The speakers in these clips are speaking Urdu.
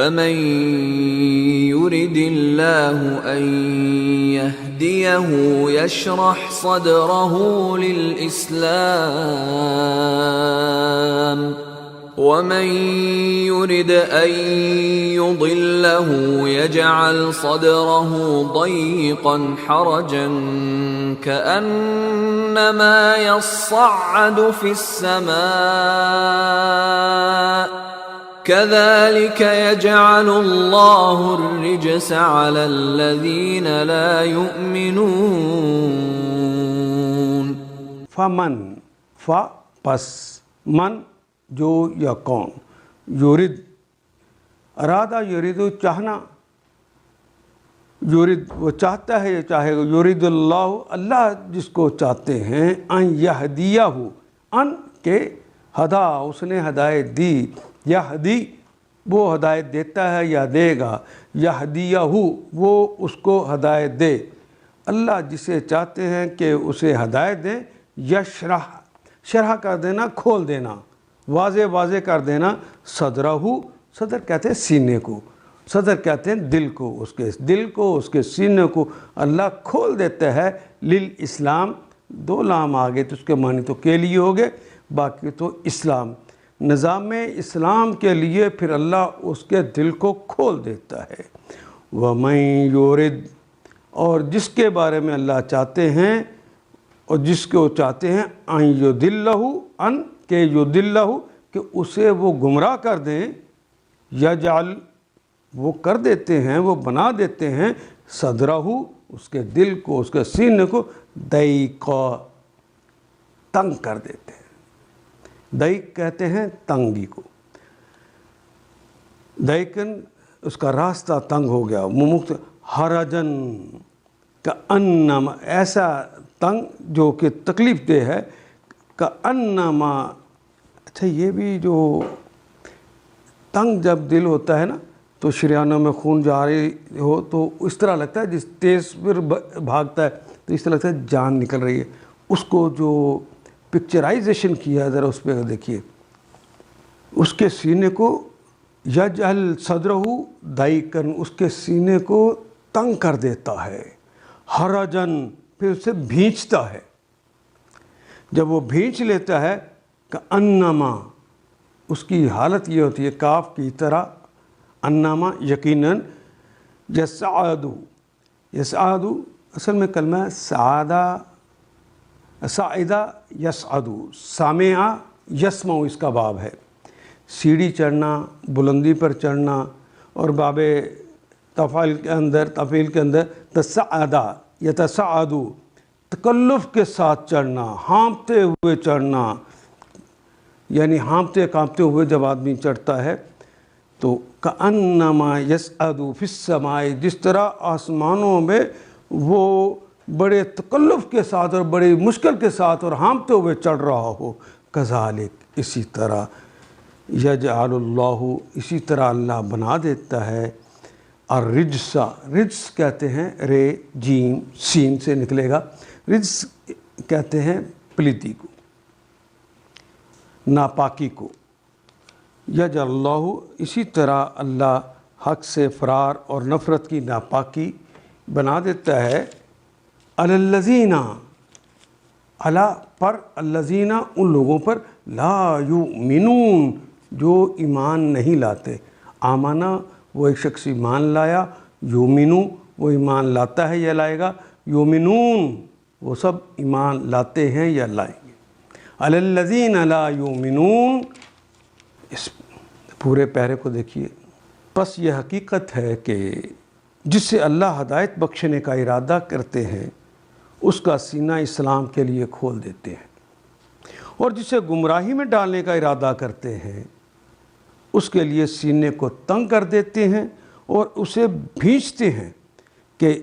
فمن يرد الله أن يهديه يشرح صدره للإسلام ومن يرد أن يضله يجعل صدره ضيقا حرجا كأنما يصعد في السماء كذلك يجعل الله الرجس على الذين لا يؤمنون. فمن پس من جو یا کون، یورد ارادہ یریدو چاہنا، یورد وہ چاہتا ہے یا چاہے گا، یورد اللہ اللہ جس کو چاہتے ہیں، ان یہدیہ ان کے ہدا اس نے ہدایت دی، یہدی وہ ہدایت دیتا ہے یا دے گا، یہدیہ وہ اس کو ہدایت دے، اللہ جسے چاہتے ہیں کہ اسے ہدایت دیں، یشرح شرح کر دینا، کھول دینا، واضح کر دینا، صدرہ صدر کہتے ہیں سینے کو، صدر کہتے ہیں دل کو، اس کے دل کو، اس کے سینے کو اللہ کھول دیتا ہے، للاسلام دو لام آگے تو اس کے معنی تو کے لیے ہو گئے، باقی تو اسلام نظام اسلام کے لیے پھر اللہ اس کے دل کو کھول دیتا ہے. وَمَن یورد اور جس کے بارے میں اللہ چاہتے ہیں اور جس کو چاہتے ہیں، ان یضلہ ان کہ یضلہ کہ اسے وہ گمراہ کر دیں، یجعل وہ کر دیتے ہیں، وہ بنا دیتے ہیں، صدرہ اس کے دل کو، اس کے سینے کو، ضیقا تنگ کر دیتے ہیں. ضیق کہتے ہیں تنگی کو، ضیقن اس کا راستہ تنگ ہو گیا، حرجن کا انما ایسا تنگ جو کہ تکلیف دہ ہے، کا انما اچھا یہ بھی جو تنگ جب دل ہوتا ہے نا تو شریانوں میں خون جاری ہو تو اس طرح لگتا ہے، جس تیز پر بھاگتا ہے تو اس طرح لگتا ہے جان نکل رہی ہے. اس کو جو پکچرائزیشن کیا ہے ذرا اس پہ دیکھیے، اس کے سینے کو یجعل صدرہ ضیقا اس کے سینے کو تنگ کر دیتا ہے، حرجن پھر اسے بھینچتا ہے، جب وہ بھینچ لیتا ہے کأنما اس کی حالت یہ ہوتی ہے کاف کی طرح، انما یقیناً، یسعد اصل میں کلمہ سعادہ سعیدہ یسعد، سامعہ یسمع اس کا باب ہے، سیڑھی چڑھنا، بلندی پر چڑھنا، اور باب تفعیل کے اندر تصعدہ یتصعد تکلف کے ساتھ چڑھنا، ہانپتے ہوئے چڑھنا، یعنی ہانپتے کانپتے ہوئے جب آدمی چڑھتا ہے تو کأنما یصعد فی السماء جس طرح آسمانوں میں وہ بڑے تکلف کے ساتھ اور بڑی مشکل کے ساتھ اور ہانپتے ہوئے چڑھ رہا ہو، کذالک اسی طرح، یجعل اللہ اسی طرح اللہ بنا دیتا ہے، الرجس رجس کہتے ہیں رے جیم سین سے نکلے گا، رجس کہتے ہیں پلیتی کو، ناپاکی کو، یجعل اللہ اسی طرح اللہ حق سے فرار اور نفرت کی ناپاکی بنا دیتا ہے، علی الذین علی پر، الذین ان لوگوں پر، لا یؤمنون جو ایمان نہیں لاتے. آمنا وہ ایک شخص ایمان لایا، یؤمنو وہ ایمان لاتا ہے یا لائے گا، یؤمنون وہ سب ایمان لاتے ہیں یا لائیں گے. علی الذین لا یؤمنون اس پورے پیرے کو دیکھیے. پس یہ حقیقت ہے کہ جس سے اللہ ہدایت بخشنے کا ارادہ کرتے ہیں اس کا سینہ اسلام کے لیے کھول دیتے ہیں، اور جسے گمراہی میں ڈالنے کا ارادہ کرتے ہیں اس کے لیے سینے کو تنگ کر دیتے ہیں اور اسے بھینچتے ہیں کہ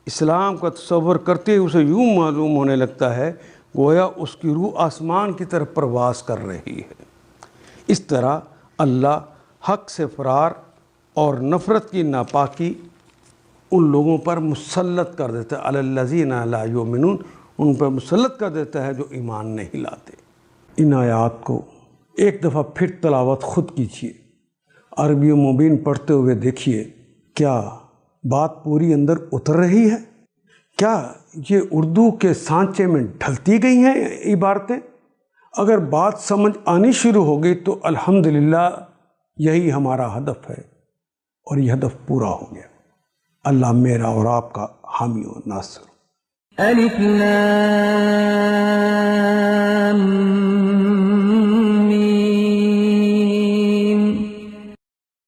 اسلام کا تصور کرتے ہی اسے یوں معلوم ہونے لگتا ہے گویا اس کی روح آسمان کی طرف پرواز کر رہی ہے. اس طرح اللہ حق سے فرار اور نفرت کی ناپاکی ان لوگوں پر مسلط کر دیتا ہے، علی الذین لا یؤمنون ان پر مسلط کر دیتا ہے جو ایمان نہیں لاتے. ان آیات کو ایک دفعہ پھر تلاوت خود کیجیے. عربی مبین پڑھتے ہوئے دیکھیے کیا بات پوری اندر اتر رہی ہے؟ کیا یہ اردو کے سانچے میں ڈھلتی گئی ہیں عبارتیں؟ اگر بات سمجھ آنی شروع ہو گئی تو الحمدللہ یہی ہمارا ہدف ہے اور یہ ہدف پورا ہو گیا۔ اللہ میرا اور آپ کا حامی و ناصر۔ الف لام